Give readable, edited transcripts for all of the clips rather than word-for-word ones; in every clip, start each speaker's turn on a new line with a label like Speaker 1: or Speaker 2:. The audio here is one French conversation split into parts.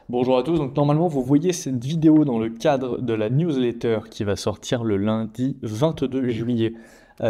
Speaker 1: Bonjour à tous, donc normalement vous voyez cette vidéo dans le cadre de la newsletter qui va sortir le lundi 22 juillet.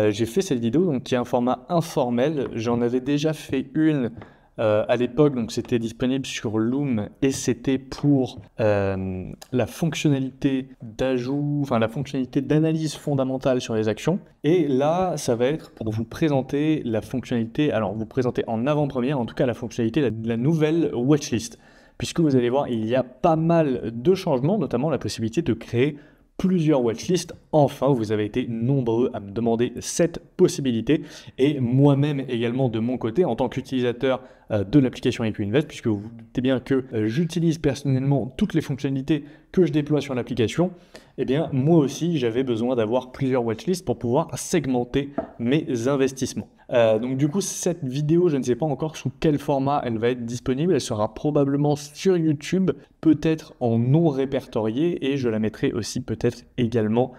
Speaker 1: J'ai fait cette vidéo donc, qui est un format informel, j'en avais déjà fait une à l'époque, donc c'était disponible sur Loom et c'était pour la fonctionnalité d'ajout, enfin la fonctionnalité d'analyse fondamentale sur les actions. Et là, ça va être pour vous présenter la fonctionnalité, alors vous présenter en avant-première en tout cas la fonctionnalité de la nouvelle watchlist. Puisque vous allez voir, il y a pas mal de changements, notamment la possibilité de créer plusieurs watchlists. Enfin, vous avez été nombreux à me demander cette possibilité et moi-même également de mon côté en tant qu'utilisateur de l'application IQ Invest, puisque vous vous doutez bien que j'utilise personnellement toutes les fonctionnalités que je déploie sur l'application. Eh bien, moi aussi, j'avais besoin d'avoir plusieurs watchlists pour pouvoir segmenter mes investissements. Donc du coup, cette vidéo, je ne sais pas encore sous quel format elle va être disponible. Elle sera probablement sur YouTube, peut-être en non répertorié, et je la mettrai aussi peut-être également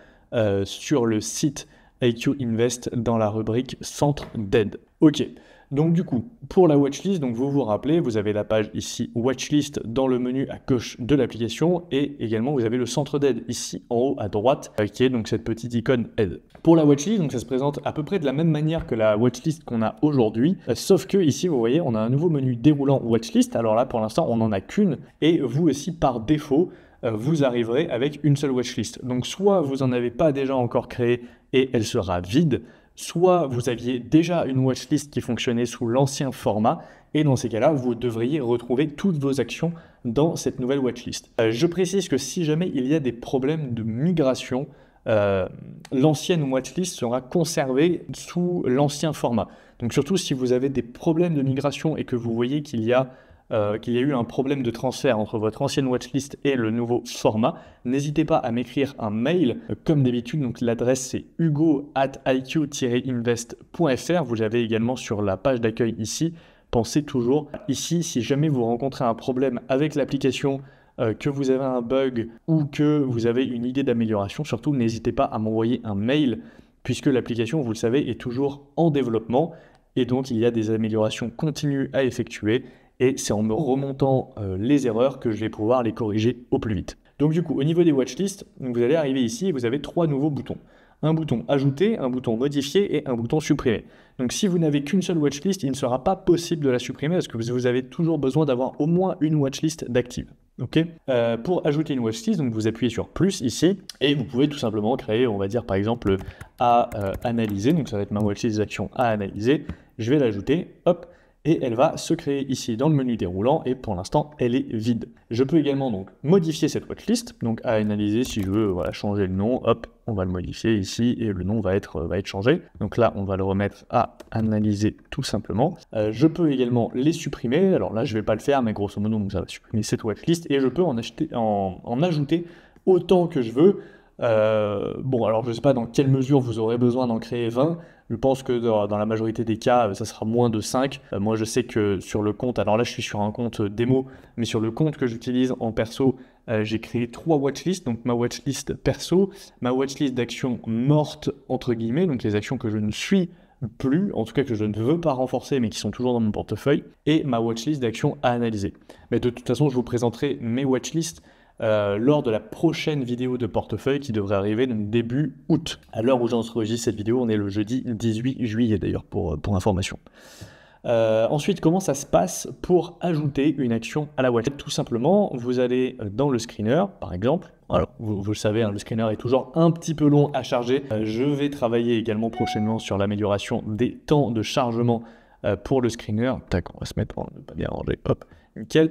Speaker 1: sur le site IQ Invest dans la rubrique Centre d'aide. Ok. Donc du coup, pour la watchlist, donc vous vous rappelez, vous avez la page ici watchlist dans le menu à gauche de l'application et également vous avez le centre d'aide ici en haut à droite qui est donc cette petite icône aide. Pour la watchlist, donc ça se présente à peu près de la même manière que la watchlist qu'on a aujourd'hui, sauf que ici vous voyez on a un nouveau menu déroulant watchlist. Alors là pour l'instant on n'en a qu'une et vous aussi par défaut vous arriverez avec une seule watchlist. Donc soit vous n'en avez pas déjà encore créé et elle sera vide, soit vous aviez déjà une watchlist qui fonctionnait sous l'ancien format, et dans ces cas-là, vous devriez retrouver toutes vos actions dans cette nouvelle watchlist. Je précise que si jamais il y a des problèmes de migration, l'ancienne watchlist sera conservée sous l'ancien format. Donc surtout si vous avez des problèmes de migration et que vous voyez qu'il y a eu un problème de transfert entre votre ancienne watchlist et le nouveau format, n'hésitez pas à m'écrire un mail. Comme d'habitude, donc l'adresse c'est hugo@iq-invest.fr. Vous l'avez également sur la page d'accueil ici. Pensez toujours ici, si jamais vous rencontrez un problème avec l'application, que vous avez un bug ou que vous avez une idée d'amélioration, surtout n'hésitez pas à m'envoyer un mail puisque l'application, vous le savez, est toujours en développement et donc il y a des améliorations continues à effectuer. Et c'est en me remontant les erreurs que je vais pouvoir les corriger au plus vite. Donc du coup, au niveau des watchlists, vous allez arriver ici et vous avez trois nouveaux boutons. Un bouton ajouter, un bouton modifier et un bouton supprimer. Donc si vous n'avez qu'une seule watchlist, il ne sera pas possible de la supprimer parce que vous avez toujours besoin d'avoir au moins une watchlist d'active. Okay, pour ajouter une watchlist, donc vous appuyez sur plus ici et vous pouvez tout simplement créer, on va dire par exemple à analyser, donc ça va être ma watchlist d'actions à analyser. Je vais l'ajouter, hop, et elle va se créer ici dans le menu déroulant et pour l'instant elle est vide. Je peux également donc modifier cette watchlist, donc à analyser si je veux voilà, changer le nom, hop, on va le modifier ici et le nom va être changé. Donc là on va le remettre à analyser tout simplement. Je peux également les supprimer, alors là je vais pas le faire mais grosso modo donc ça va supprimer cette watchlist et je peux en ajouter autant que je veux. Bon alors je sais pas dans quelle mesure vous aurez besoin d'en créer 20. Je pense que dans la majorité des cas, ça sera moins de 5. Moi, je sais que sur le compte, alors là, je suis sur un compte démo, mais sur le compte que j'utilise en perso, j'ai créé 3 watchlists. Donc, ma watchlist perso, ma watchlist d'actions mortes, entre guillemets, donc les actions que je ne suis plus, en tout cas que je ne veux pas renforcer, mais qui sont toujours dans mon portefeuille, et ma watchlist d'actions à analyser. Mais de toute façon, je vous présenterai mes watchlists lors de la prochaine vidéo de portefeuille qui devrait arriver donc début août. À l'heure où j'enregistre cette vidéo, on est le jeudi 18 juillet d'ailleurs pour information. Ensuite, comment ça se passe pour ajouter une action à la watchlist? Tout simplement, vous allez dans le screener, par exemple. Alors, vous le savez, hein, le screener est toujours un petit peu long à charger. Je vais travailler également prochainement sur l'amélioration des temps de chargement pour le screener. Tac, on va se mettre pour ne pas bien ranger. Hop, nickel.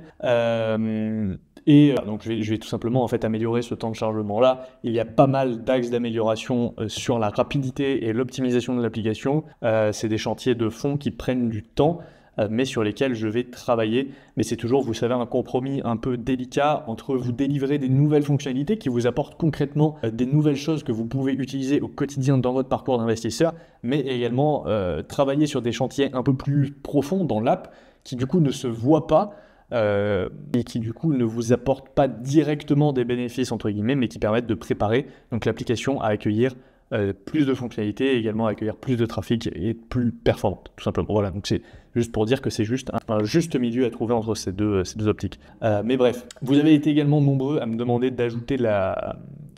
Speaker 1: Donc je vais tout simplement en fait améliorer ce temps de chargement là. Il y a pas mal d'axes d'amélioration sur la rapidité et l'optimisation de l'application. C'est des chantiers de fond qui prennent du temps, mais sur lesquels je vais travailler. Mais c'est toujours, vous savez, un compromis un peu délicat entre vous délivrer des nouvelles fonctionnalités qui vous apportent concrètement des nouvelles choses que vous pouvez utiliser au quotidien dans votre parcours d'investisseur, mais également travailler sur des chantiers un peu plus profonds dans l'app qui du coup ne se voient pas. Et qui du coup ne vous apportent pas directement des bénéfices entre guillemets, mais qui permettent de préparer donc l'application à accueillir plus de fonctionnalités et également accueillir plus de trafic et être plus performante, tout simplement. Voilà, donc c'est juste pour dire que c'est juste un juste milieu à trouver entre ces deux optiques. Mais bref, vous avez été également nombreux à me demander d'ajouter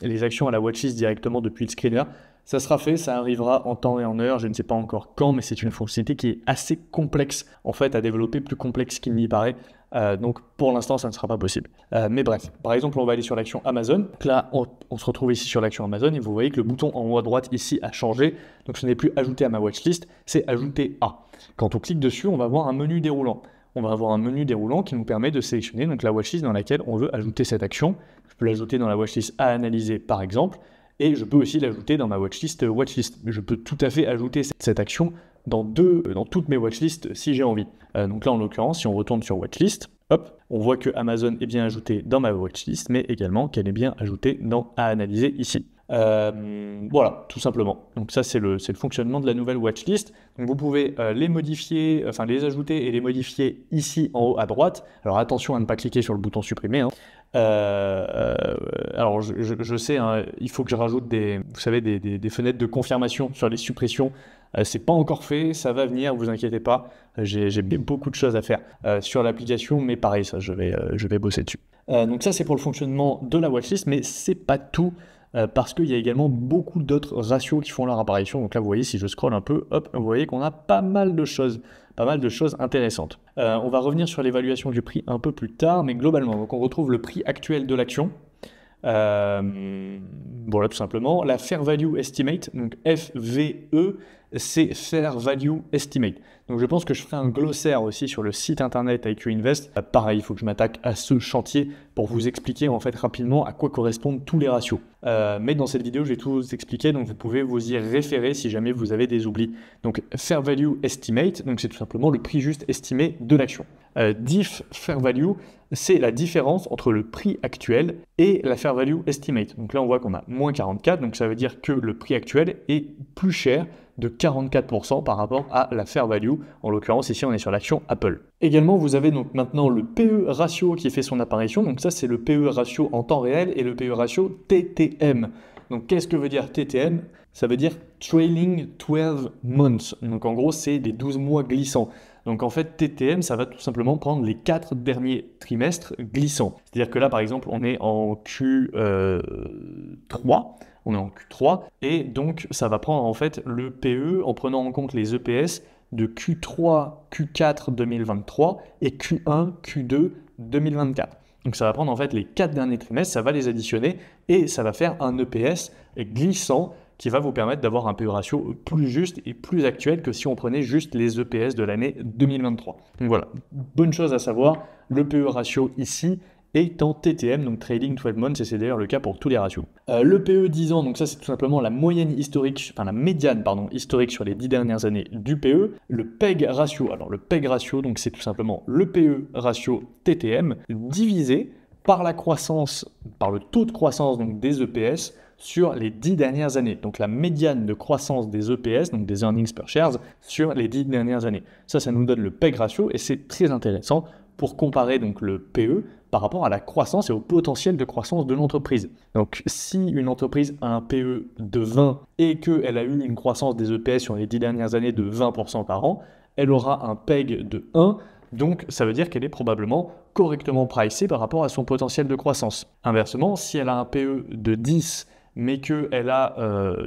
Speaker 1: les actions à la watchlist directement depuis le screener. Ça sera fait, ça arrivera en temps et en heure, je ne sais pas encore quand, mais c'est une fonctionnalité qui est assez complexe en fait à développer, plus complexe qu'il n'y paraît. Donc pour l'instant ça ne sera pas possible. Mais bref, par exemple on va aller sur l'action Amazon. Donc là on se retrouve ici sur l'action Amazon et vous voyez que le bouton en haut à droite ici a changé. Donc ce n'est plus ajouter à ma watchlist, c'est ajouter à. Quand on clique dessus, on va voir un menu déroulant. On va avoir un menu déroulant qui nous permet de sélectionner donc la watchlist dans laquelle on veut ajouter cette action. Je peux l'ajouter dans la watchlist à analyser par exemple. Et je peux aussi l'ajouter dans ma watchlist. Je peux tout à fait ajouter cette action dans toutes mes watchlists si j'ai envie. Donc là, en l'occurrence, si on retourne sur watchlist, hop, on voit que Amazon est bien ajouté dans ma watchlist, mais également qu'elle est bien ajoutée dans à analyser ici. Voilà, tout simplement. Donc ça, c'est le fonctionnement de la nouvelle watchlist. Donc vous pouvez les modifier, enfin les ajouter et les modifier ici en haut à droite. Alors attention à ne pas cliquer sur le bouton supprimer, hein. Alors je sais, hein, il faut que je rajoute vous savez, des fenêtres de confirmation sur les suppressions. C'est pas encore fait, ça va venir, vous inquiétez pas. J'ai beaucoup de choses à faire sur l'application, mais pareil, ça, je vais bosser dessus. Donc ça, c'est pour le fonctionnement de la watchlist, mais c'est pas tout. Parce qu'il y a également beaucoup d'autres ratios qui font leur apparition. Donc là, vous voyez, si je scrolle un peu, hop, vous voyez qu'on a pas mal de choses intéressantes. On va revenir sur l'évaluation du prix un peu plus tard, mais globalement, donc on retrouve le prix actuel de l'action. Voilà, tout simplement. La Fair Value Estimate, donc FVE, c'est Fair Value Estimate. Donc je pense que je ferai un glossaire aussi sur le site internet IQ Invest. Pareil, il faut que je m'attaque à ce chantier pour vous expliquer en fait rapidement à quoi correspondent tous les ratios. Mais dans cette vidéo, je vais tout vous expliquer, donc vous pouvez vous y référer si jamais vous avez des oublis. Donc Fair Value Estimate, donc c'est tout simplement le prix juste estimé de l'action. Diff Fair Value, c'est la différence entre le prix actuel et la Fair Value Estimate. Donc là, on voit qu'on a moins 44, donc ça veut dire que le prix actuel est plus cher de 44% par rapport à la Fair Value. En l'occurrence, ici, on est sur l'action Apple. Également, vous avez donc maintenant le PE ratio qui fait son apparition. Donc ça, c'est le PE ratio en temps réel et le PE ratio TTM. Donc qu'est-ce que veut dire TTM? Ça veut dire Trailing 12 Months. Donc en gros, c'est des 12 mois glissants. Donc en fait, TTM, ça va tout simplement prendre les 4 derniers trimestres glissants. C'est-à-dire que là, par exemple, on est en Q3. On est en Q3, et donc ça va prendre en fait le PE en prenant en compte les EPS de Q3, Q4 2023 et Q1, Q2 2024. Donc ça va prendre en fait les 4 derniers trimestres, ça va les additionner et ça va faire un EPS glissant qui va vous permettre d'avoir un PE ratio plus juste et plus actuel que si on prenait juste les EPS de l'année 2023. Donc voilà, bonne chose à savoir, le PE ratio ici est en TTM, donc Trailing 12 Months, et c'est d'ailleurs le cas pour tous les ratios. Le PE 10 ans, donc ça c'est tout simplement la moyenne historique, enfin la médiane historique sur les 10 dernières années du PE. Le PEG ratio, alors le PEG ratio, donc c'est tout simplement le PE ratio TTM divisé par la croissance, par le taux de croissance donc des EPS sur les 10 dernières années. Donc la médiane de croissance des EPS, donc des earnings per shares, sur les 10 dernières années. Ça nous donne le PEG ratio et c'est très intéressant pour comparer donc le PE par rapport à la croissance et au potentiel de croissance de l'entreprise. Donc si une entreprise a un PE de 20 et qu'elle a eu une croissance des EPS sur les 10 dernières années de 20% par an, elle aura un PEG de 1, donc ça veut dire qu'elle est probablement correctement pricée par rapport à son potentiel de croissance. Inversement, si elle a un PE de 10 mais qu'elle a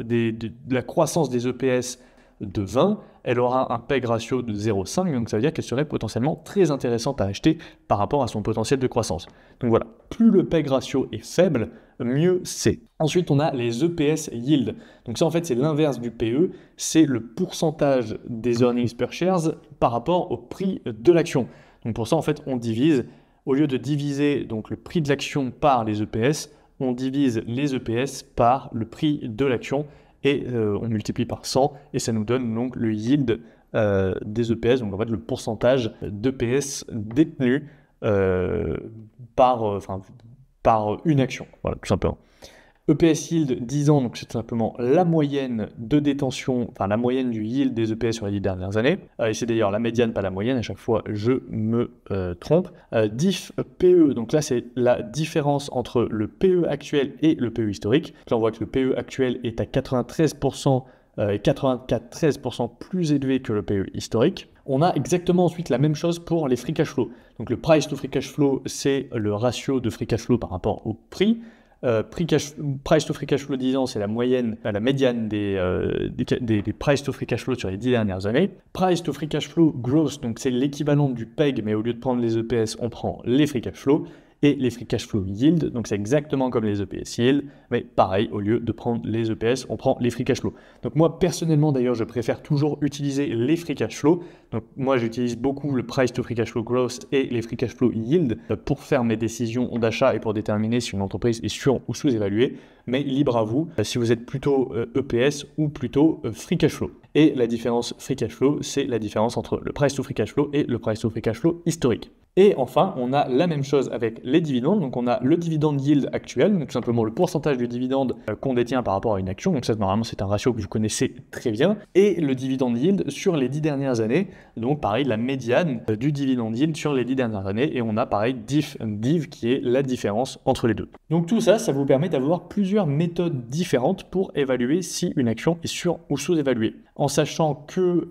Speaker 1: de la croissance des EPS de 20, elle aura un PEG ratio de 0,5, donc ça veut dire qu'elle serait potentiellement très intéressante à acheter par rapport à son potentiel de croissance. Donc voilà, plus le PEG ratio est faible, mieux c'est. Ensuite, on a les EPS yield. Donc ça, en fait, c'est l'inverse du PE, c'est le pourcentage des earnings per shares par rapport au prix de l'action. Donc pour ça, en fait, on divise, au lieu de diviser donc le prix de l'action par les EPS, on divise les EPS par le prix de l'action et on multiplie par 100 et ça nous donne donc le yield des EPS, donc en fait le pourcentage d'EPS détenu par une action, voilà tout simplement. EPS yield 10 ans, donc c'est simplement la moyenne de détention, enfin la moyenne du yield des EPS sur les 10 dernières années. Et c'est d'ailleurs la médiane, pas la moyenne, à chaque fois je me trompe. Diff PE, donc là c'est la différence entre le PE actuel et le PE historique. Là on voit que le PE actuel est à 93% et 94,13% plus élevé que le PE historique. On a exactement ensuite la même chose pour les free cash flow. Donc le price to free cash flow, c'est le ratio de free cash flow par rapport au prix. Price to free cash flow 10 ans, c'est la moyenne, la médiane des price to free cash flow sur les 10 dernières années. Price to free cash flow growth, donc c'est l'équivalent du PEG, mais au lieu de prendre les EPS, on prend les free cash flow. Et les free cash flow yield, donc c'est exactement comme les EPS yield, mais pareil, au lieu de prendre les EPS, on prend les free cash flow. Donc moi, personnellement, d'ailleurs, je préfère toujours utiliser les free cash flow. Donc moi, j'utilise beaucoup le price to free cash flow growth et les free cash flow yield pour faire mes décisions d'achat et pour déterminer si une entreprise est sur ou sous-évaluée. Mais libre à vous, si vous êtes plutôt EPS ou plutôt free cash flow. Et la différence free cash flow, c'est la différence entre le price to free cash flow et le price to free cash flow historique. Et enfin, on a la même chose avec les dividendes. Donc on a le dividende yield actuel, donc tout simplement le pourcentage du dividende qu'on détient par rapport à une action. Donc ça, normalement, c'est un ratio que vous connaissez très bien. Et le dividende yield sur les 10 dernières années. Donc pareil, la médiane du dividende yield sur les 10 dernières années. Et on a pareil div qui est la différence entre les deux. Donc tout ça, ça vous permet d'avoir plusieurs méthodes différentes pour évaluer si une action est sur ou sous-évaluée. En sachant que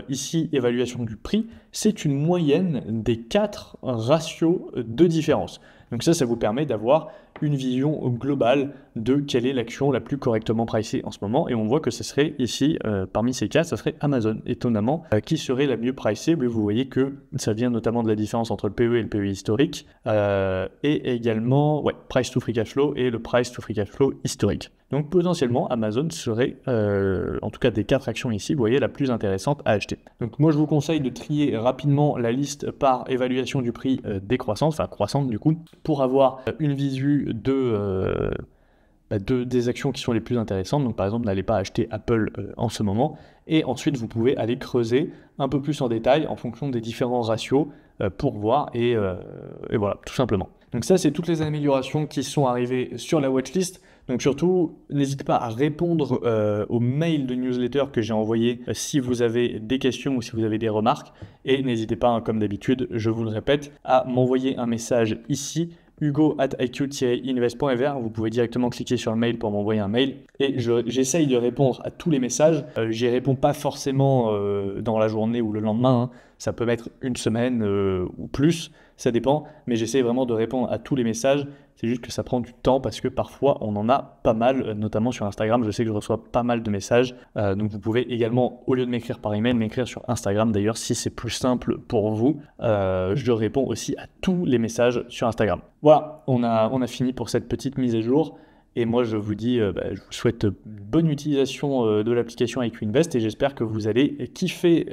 Speaker 1: ici, évaluation du prix, c'est une moyenne des 4 ratios de différence. Donc ça vous permet d'avoir une vision globale de quelle est l'action la plus correctement pricée en ce moment. Et on voit que ce serait ici, parmi ces 4, ça serait Amazon, étonnamment, qui serait la mieux pricée. Mais vous voyez que ça vient notamment de la différence entre le PE et le PE historique, et également price to free cash flow et le price to free cash flow historique. Donc potentiellement, Amazon serait, en tout cas des 4 actions ici, vous voyez, la plus intéressante à acheter. Donc moi, je vous conseille de trier rapidement la liste par évaluation du prix décroissante, enfin croissante du coup, pour avoir une visu des actions qui sont les plus intéressantes. Donc par exemple, n'allez pas acheter Apple en ce moment. Et ensuite, vous pouvez aller creuser un peu plus en détail en fonction des différents ratios pour voir et voilà, tout simplement. Donc ça, c'est toutes les améliorations qui sont arrivées sur la watchlist. Donc surtout, n'hésitez pas à répondre aux mails de newsletter que j'ai envoyé si vous avez des questions ou si vous avez des remarques. Et n'hésitez pas, comme d'habitude, je vous le répète, à m'envoyer un message ici, hugo@iq-invest.fr. Vous pouvez directement cliquer sur le mail pour m'envoyer un mail. Et j'essaye de répondre à tous les messages. J'y réponds pas forcément dans la journée ou le lendemain. Ça peut mettre une semaine ou plus, ça dépend. Mais j'essaie vraiment de répondre à tous les messages. C'est juste que ça prend du temps parce que parfois on en a pas mal, notamment sur Instagram. Je sais que je reçois pas mal de messages. Donc vous pouvez également, au lieu de m'écrire par email, m'écrire sur Instagram. D'ailleurs, si c'est plus simple pour vous, je réponds aussi à tous les messages sur Instagram. Voilà, on a fini pour cette petite mise à jour. Et moi, je vous dis, je vous souhaite bonne utilisation de l'application IQ Invest et j'espère que vous allez kiffer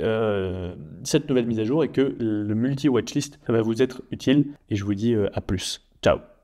Speaker 1: cette nouvelle mise à jour et que le multi-watchlist va vous être utile. Et je vous dis à plus. Ciao.